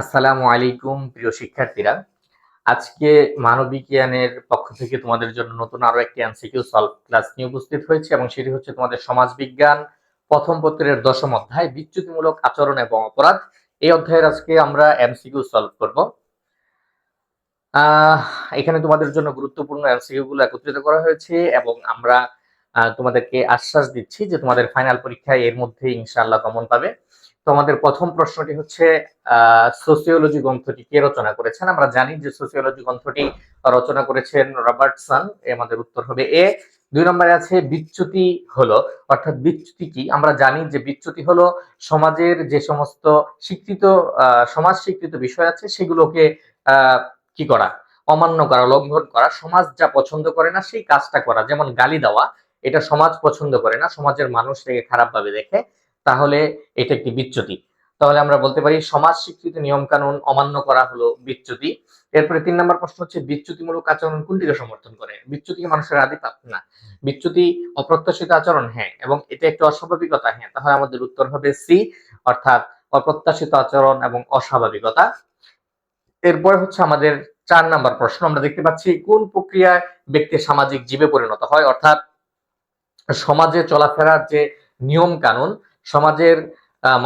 আসসালামু আলাইকুম প্রিয় শিক্ষার্থীরা। আজকে মানবিক জ্ঞানের পক্ষ থেকে তোমাদের জন্য নতুন আরো একটি এমসিকিউ সলভ ক্লাস নিয়ে উপস্থিত হয়েছে এবং সেটি হচ্ছে তোমাদের সমাজবিজ্ঞান প্রথম পত্রের ১০ম অধ্যায় বিচ্যুতিমূলক আচরণ এবং অপরাধ। এই অধ্যায়ের আজকে আমরা এমসিকিউ সলভ করব। আহ এখানে তোমাদের জন্য গুরুত্বপূর্ণ এমসিকিউ গুলো একত্রিত করা হয়েছে এবং আমরা তোমাদেরকে আশ্বাস দিচ্ছি যে তোমাদের ফাইনাল পরীক্ষায় এর মধ্যে ইনশাআল্লাহ কমন পাবে। তো আমাদের প্রথম প্রশ্নটি হচ্ছে সোসিওলজি গ্রন্থটি কে রচনা করেছেন? আমরা জানি যে সোসিওলজি গ্রন্থটি রচনা করেছেন রবার্টসন। আমাদের উত্তর হবে এ। ২ নম্বরে আছে বিচ্যুতি হলো, অর্থাৎ বিচ্যুতি কি? আমরা জানি যে বিচ্যুতি হলো সমাজের যে সমস্ত স্বীকৃত সমাজ স্বীকৃত বিষয় আছে সেগুলোকে আহ কি করা, অমান্য করা, লঙ্ঘন করা, সমাজ যা পছন্দ করে না সেই কাজটা করা। যেমন গালি দেওয়া, এটা সমাজ পছন্দ করে না, সমাজের মানুষ এটাকে খারাপ ভাবে দেখে, তাহলে এটা একটি বিচ্যুতি। তাহলে আমরা বলতে পারি সমাজ স্বীকৃত নিয়ম কানুন অমান্য করা হলো বিচ্যুতি। এরপরে ৩ নম্বর প্রশ্ন হচ্ছে বিচ্যুতিমূলক আচরণ কোনটিকে সমর্থন করে? বিচ্যুতি কি মানুষের আদি পাপ? না। বিচ্যুতি অপ্রত্যাশিত আচরণ, হ্যাঁ, এবং এটা একটা অস্বাভাবিকতা, হ্যাঁ। তাহলে আমাদের উত্তর হবে সি, অর্থাৎ অপ্রত্যাশিত আচরণ এবং অস্বাভাবিকতা। এরপরে হচ্ছে আমাদের ৪ নাম্বার প্রশ্ন। আমরা দেখতে পাচ্ছি কোন প্রক্রিয়ায় ব্যক্তি সামাজিক জীবে পরিণত হয়? অর্থাৎ সমাজে চলাফেরার যে নিয়ম কানুন, সমাজের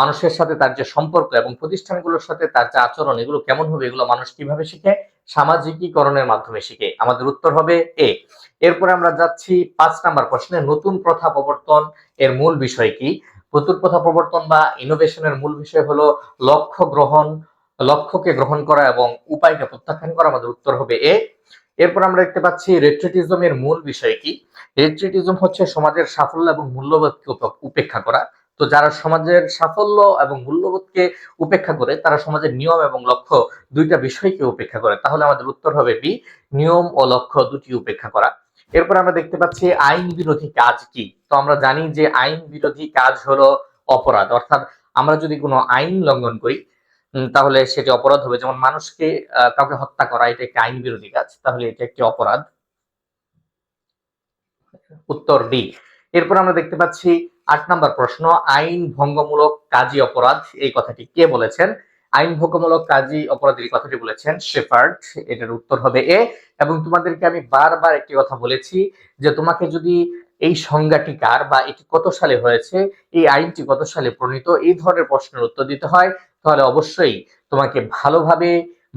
মানুষের সাথে তার যে সম্পর্ক এবং প্রতিষ্ঠানগুলোর সাথে তার যে আচরণ, এগুলো কেমন হবে, এগুলো মানুষ কিভাবে শিখে? সামাজিকীকরণের মাধ্যমে শিখে। আমাদের উত্তর হবে এ। এরপরে আমরা যাচ্ছি ৫ নাম্বার প্রশ্নে। নতুন প্রথা প্রবর্তন এর মূল বিষয় কি? নতুন প্রথা প্রবর্তন বা ইনোভেশনের মূল বিষয় হলো লক্ষ্যকে গ্রহণ করা এবং উপায়কে প্রত্যাখ্যান করা। আমাদের উত্তর হবে এ। এরপর আমরা দেখতে পাচ্ছি রেট্রিটিজমের মূল বিষয় কি? রেট্রিটিজম হচ্ছে সমাজের সাফল্য এবং মূল্যবোধকে উপেক্ষা করা। তো যারা সমাজের সাফল্য এবং মূল্যবোধকে উপেক্ষা করে তারা সমাজের নিয়ম এবং লক্ষ্য দুইটা বিষয়কে উপেক্ষা করে। তাহলে আমাদের উত্তর হবে বি, নিয়ম ও লক্ষ্য দুটি উপেক্ষা করা। এরপর আমরা দেখতে পাচ্ছি আইন বিরোধী কাজ কি? তো আমরা জানি যে আইন বিরোধী কাজ হলো অপরাধ, অর্থাৎ আমরা যদি কোনো আইন লঙ্ঘন করি তাহলে সেটি অপরাধ হবে। যেমন মানুষকে কাউকে হত্যা করা, এটা একটি আইন বিরোধী কাজ, তাহলে এটা একটি অপরাধ। উত্তর ডি। এরপর আমরা দেখতে পাচ্ছি ৮ নাম্বার প্রশ্ন। আইন ভঙ্গমূলক কাজই অপরাধ, এই কথাটি কে বলেছেন? আইন ভঙ্গমূলক কাজই অপরাধ, এই কথাটি বলেছেন শেফার্ড। এটার উত্তর হবে এ। এবং তোমাদেরকে আমি বারবার একটি কথা বলেছি যে তোমাকে যদি এই সংজ্ঞাটি কার বা এটি কত সালে হয়েছে, এই আইনটি কত সালে প্রণীত, এই ধরনের প্রশ্নের উত্তর দিতে হয়, তাহলে অবশ্যই তোমাকে ভালোভাবে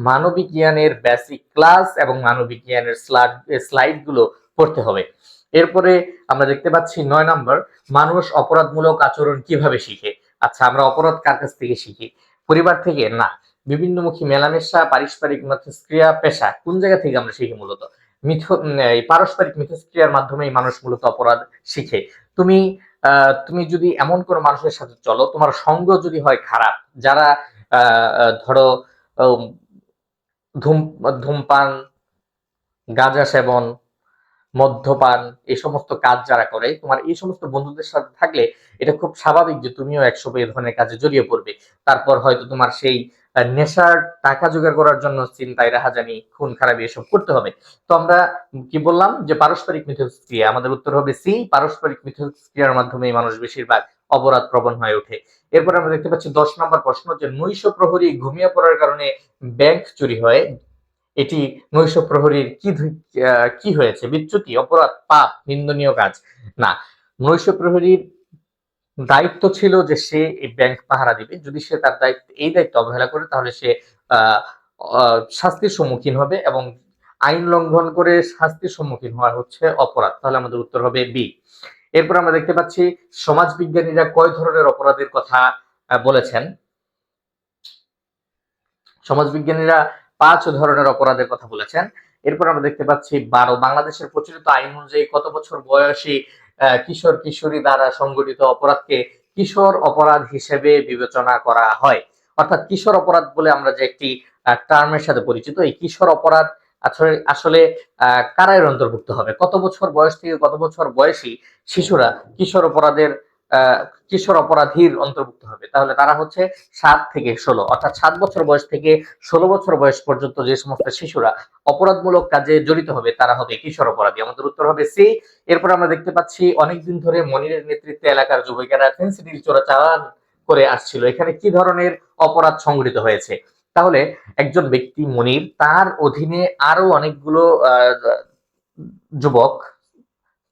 মানবিক জ্ঞানের বেসিক ক্লাস এবং মানবিক জ্ঞানের স্লাইড গুলো পড়তে হবে। এরপরে আমরা দেখতে পাচ্ছি ৯ নম্বর, মানুষ অপরাধমূলক আচরণ কিভাবে শিখে? আচ্ছা, আমরা অপরাধ কার কাছ থেকে শিখি? পরিবার থেকে? না। বিভিন্নমুখী মেলামেশা, পারস্পরিক মিথস্ক্রিয়া, পেশা, কোন জায়গা থেকে আমরা শিখি? মূলত এই পারস্পরিক মিথস্ক্রিয়ার মাধ্যমেই মানুষ মূলত অপরাধ শিখে। তুমি তুমি যদি এমন কোনো মানুষের সাথে চলো, তোমার সঙ্গ যদি হয় খারাপ, যারা ধরো উম, ধূমপান, গাঁজা সেবন, মদ্যপান, এই সমস্ত কাজ যারা করে, তোমার এই সমস্ত বন্ধুদের সাথে থাকলে এটা খুব স্বাভাবিক যে তুমিও একসময় এই ধরনের কাজে জড়িয়ে পড়বে। তারপর হয়তো তোমার সেই নেশার টাকা জোগাড় করার জন্য চিন্তায় রাহাজানি, খুন খারাপি এসব করতে হবে। তো আমরা কি বললাম যে পারস্পরিক মিথস্ক্রিয়া। আমাদের উত্তর হবে সি, পারস্পরিক মিথস্ক্রিয়ার মাধ্যমে মানুষ বেশিরভাগ অপরাধ প্রবণ হয়ে ওঠে। এরপর আমরা দেখতে পাচ্ছি ১০ নম্বর প্রশ্ন, যে নৈশ প্রহরী ঘুমিয়ে পড়ার কারণে ব্যাংক চুরি হয়, এটি নৈশ প্রহরীর কি হয়েছে? বিচ্যুতি, অপরাধ, পাপ, নিন্দনীয় কাজ? না। নৈশ প্রহরীর দায়িত্ব ছিল যে সে এই ব্যাংক পাহারা দিবে। যদি সে তার দায়িত্ব অবহেলা করে তাহলে সে আহ শাস্তির সম্মুখীন হবে এবং আইন লঙ্ঘন করে শাস্তির সম্মুখীন হওয়া হচ্ছে অপরাধ। তাহলে আমাদের উত্তর হবে বি। এরপর আমরা দেখতে পাচ্ছি সমাজবিজ্ঞানীরা কয় ধরনের অপরাধের কথা বলেছেন? সমাজবিজ্ঞানীরা ৫ ধরনের অপরাধের কথা বলেছেন। এরপর আমরা দেখতে পাচ্ছি ১২, বাংলাদেশের প্রচলিত আইন অনুযায়ী কত বছর বয়সী কিশোর কিশোরী দ্বারা সংগঠিত অপরাধকে কিশোর অপরাধ হিসেবে বিবেচনা করা হয়? অর্থাৎ কিশোর অপরাধ বলে আমরা যে একটি টার্মের সাথে পরিচিত, এই কিশোর অপরাধ আসলে আসলে কারা এর অন্তর্ভুক্ত হবে? কত বছর বয়স থেকে কত বছর বয়সী শিশুরা কিশোর অপরাধের আহ কিশোর অপরাধীর অন্তর্ভুক্ত হবে? তাহলে তারা হচ্ছে ৭ থেকে ১৬, অর্থাৎ ৭ বছর বয়স থেকে ১৬ বছর বয়স পর্যন্ত যে সমস্ত শিশুরা অপরাধমূলক কাজে জড়িত হবে তারা হবে কিশোর অপরাধী। আমাদের উত্তর হবে সি। এরপর আমরা দেখতে পাচ্ছি অনেকদিন ধরে মনিরের নেতৃত্বে এলাকার যুবকেরা ফেন্সিডিল চোরাচালান করে আসছিল, এখানে কি ধরনের অপরাধ সংঘটিত হয়েছে? তাহলে একজন ব্যক্তি মনির, তার অধীনে আরো অনেকগুলো যুবক,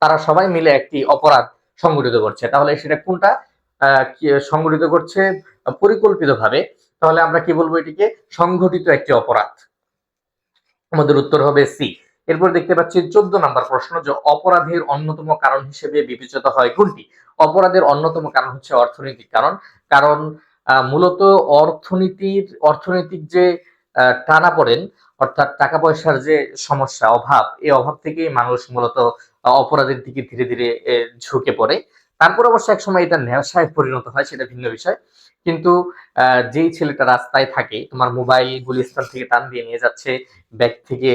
তারা সবাই মিলে একটি অপরাধ সংগঠিত করছে। তাহলে সেটা কোনটা সংগঠিত করছে পরিকল্পিতভাবে, তাহলে আমরা কি বলবো, এটিকে সংঘটিত একটি অপরাধ। আমাদের উত্তর হবে সি। এরপর দেখতে পাচ্ছি 14 নম্বর প্রশ্ন, যে অপরাধের অন্যতম কারণ হিসেবে বিবেচিত হয় কোনটি? অপরাধের অন্যতম কারণ হচ্ছে অর্থনৈতিক কারণ। কারণ মূলত অর্থনৈতিক যে টানাপোড়েন, অর্থাৎ টাকা পয়সার যে সমস্যা, অভাব, এই অভাব থেকেই মানুষ মূলত অপরাধের দিকে ধীরে ধীরে ঝুঁকে পড়ে। তারপর অবশ্য একসময় এটা নেশায় পরিণত হয়, সেটা ভিন্ন বিষয়। কিন্তু যেই ছেলেটা রাস্তায় থাকে, তোমার মোবাইল গুলিস্তান থেকে টান দিয়ে নিয়ে যাচ্ছে, ব্যাগ থেকে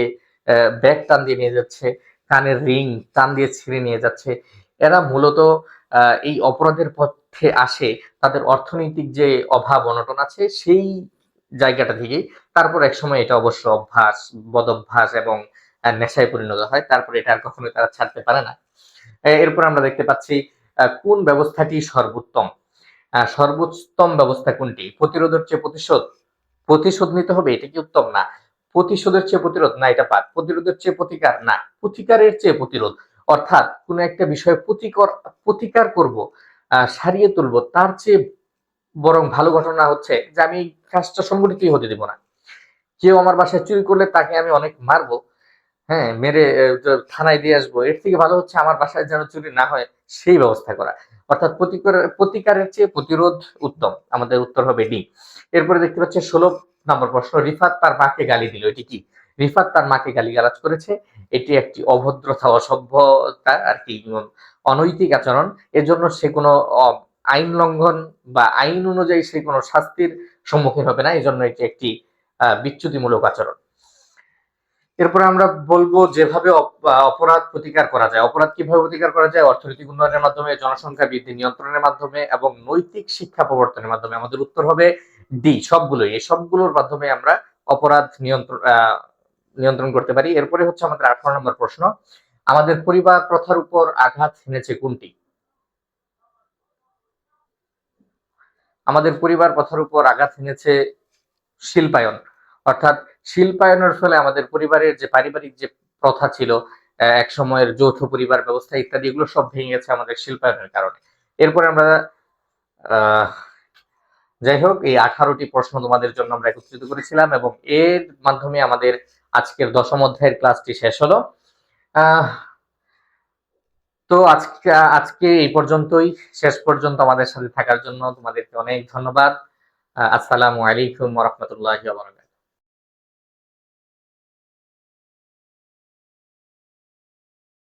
ব্যাগ টান দিয়ে নিয়ে যাচ্ছে, কানের রিং টান দিয়ে ছিঁড়ে নিয়ে যাচ্ছে, এরা মূলত এই অপরাধের পথে আসে তাদের অর্থনৈতিক যে অভাব অনটন আছে সেই জায়গাটা থেকেই। তারপর একসময় এটা অবশ্য অভ্যাস, বদঅভ্যাস এবং নেশায় পরিণত হয়। তারপর এটা আর কখনোই তারা ছাড়তে পারে না। এরপর আমরা দেখতে পাচ্ছি কোন ব্যবস্থাটি সর্বোত্তম? সর্বোত্তম ব্যবস্থা কোনটি? প্রতিরোধের চেয়ে প্রতিশোধ? প্রতিশোধ নিতে হবে, এটা কি উত্তম? না। প্রতিশোধের চেয়ে প্রতিরোধ? না, এটা বাদ। প্রতিরোধের চেয়ে প্রতিকার? না। প্রতিকারের চেয়ে প্রতিরোধ। অর্থাৎ কোন একটা বিষয়ে প্রতিকার করব, সারিয়ে তুলব, তার চেয়ে বরং ভালো ঘটনা হচ্ছে যে আমি এই কাজটা সংগঠিতই হতে দিব না। কেউ আমার বাসায় চুরি করলে তাকে আমি অনেক মারবো, হ্যাঁ, মেরে থানায় দিয়ে আসবো। এর থেকে ভালো হচ্ছে আমার বাসায় যেন চুরি না হয় সেই ব্যবস্থা করা। অর্থাৎ প্রতিকারের চেয়ে প্রতিরোধ উত্তম। আমাদের উত্তর হবে ডি। এরপরে দেখতে পাচ্ছি 16 নম্বর প্রশ্ন, রিফাত তার মাকে গালি দিল, এটি কি? রিফাত তার মাকে গালিগালাজ করেছে, এটি একটি অভদ্রতা, অসভ্যতা আর কি, অনৈতিক আচরণ। এজন্য সে কোনো আইন লঙ্ঘন বা আইন অনুযায়ী সে কোনো শাস্তির সম্মুখীন হবে না, এজন্য এটি একটি বিচ্যুতিমূলক আচরণ। এরপরে আমরা বলবো যেভাবে অপরাধ প্রতিকার করা যায়। অপরাধ কিভাবে প্রতিকার করা যায়? অর্থনৈতিক উন্নয়নের মাধ্যমে, জনসংখ্যা বৃদ্ধি নিয়ন্ত্রণের মাধ্যমে এবং নৈতিক শিক্ষা প্রবর্তনের মাধ্যমে। আমাদের উত্তর হবে ডি, সবগুলোই। এই সবগুলোর মাধ্যমে আমরা অপরাধ নিয়ন্ত্রণ করতে পারি। এরপরে হচ্ছে আমাদের 18 নম্বর প্রশ্ন, আমাদের পরিবার প্রথার উপর আঘাত হেনেছে কোনটি? আমাদের পরিবার প্রথার উপর আঘাত হেনেছে শিল্পায়ন। অর্থাৎ শিল্পায়নের ফলে আমাদের পরিবারের যে পারিবারিক যে প্রথা ছিল, এক সময়ের যৌথ পরিবার ব্যবস্থা ইত্যাদি, এগুলো সব ভেঙে গেছে আমাদের শিল্পায়নের কারণে। এরপরে আমরা আহ যাই হোক, এই 18টি প্রশ্ন তোমাদের জন্য আমরা একত্রিত করেছিলাম এবং এর মাধ্যমে আমাদের আজকের 10ম অধ্যায়ের ক্লাসটি শেষ হলো। আহ তো আজকে এই পর্যন্তই। শেষ পর্যন্ত আমাদের সাথে থাকার জন্য তোমাদেরকে অনেক ধন্যবাদ। আসসালামু আলাইকুম ওয়া রাহমাতুল্লাহি ওয়া বারাকাতুহু।